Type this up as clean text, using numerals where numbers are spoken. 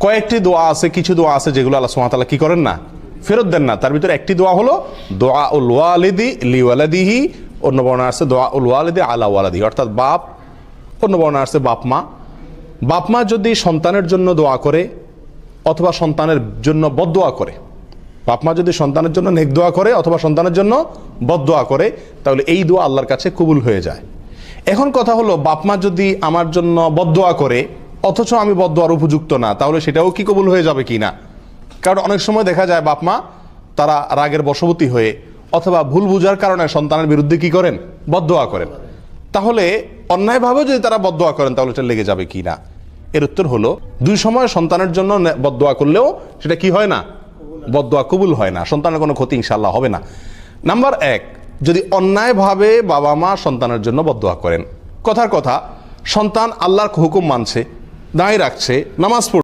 কয়েকটি দোয়া আছে, কিছু দোয়া আছে যেগুলো আল্লাহ সুবহানাহু ওয়া তাআলা কি করেন না, ফেরত দেন না। তার ভিতরে একটি দোয়া হলো দুআউল ওয়ালিদি লিওয়ালাদিহি, অন্য বর্ণনা আছে দুআউল ওয়ালিদি আলা ওয়ালাদিহি, অর্থাৎ বাপ, অন্য বর্ণনা আছে বাপ মা। বাপ মা যদি সন্তানের জন্য দোয়া করে অথবা সন্তানের জন্য বদদোয়া করে, বাপ মা যদি সন্তানের জন্য নেক দোয়া করে অথবা সন্তানের জন্য বদদোয়া করে, তাহলে এই দোয়া আল্লাহর কাছে কবুল হয়ে যায়। এখন কথা হলো, বাপ মা যদি আমার জন্য বদদোয়া করে অথচ আমি বদদোয়ার উপযুক্ত না, তাহলে সেটাও কি কবুল হয়ে যাবে কি না? কারণ অনেক সময় দেখা যায় বাপ মা তারা রাগের বশবর্তী হয়ে অথবা ভুল বুঝার কারণে সন্তানের বিরুদ্ধে কি করেন, বদদোয়া করেন। তাহলে অন্যায়ভাবে যদি তারা বদদোয়া করেন তাহলে এটা লেগে যাবে কি না? এর উত্তর হলো, দুই সময় সন্তানের জন্য বদদোয়া করলেও সেটা কি হয় না, বদদোয়া কবুল হয় না, সন্তানের কোনো ক্ষতি ইনশাআল্লাহ হবে না। নাম্বার এক, যদি অন্যায়ভাবে বাবা মা সন্তানের জন্য বদদোয়া করেন, কথার কথা সন্তান আল্লাহর হুকুম মানছে, দাঁড়িয়ে রাখছে, নামাজ পড়ছে,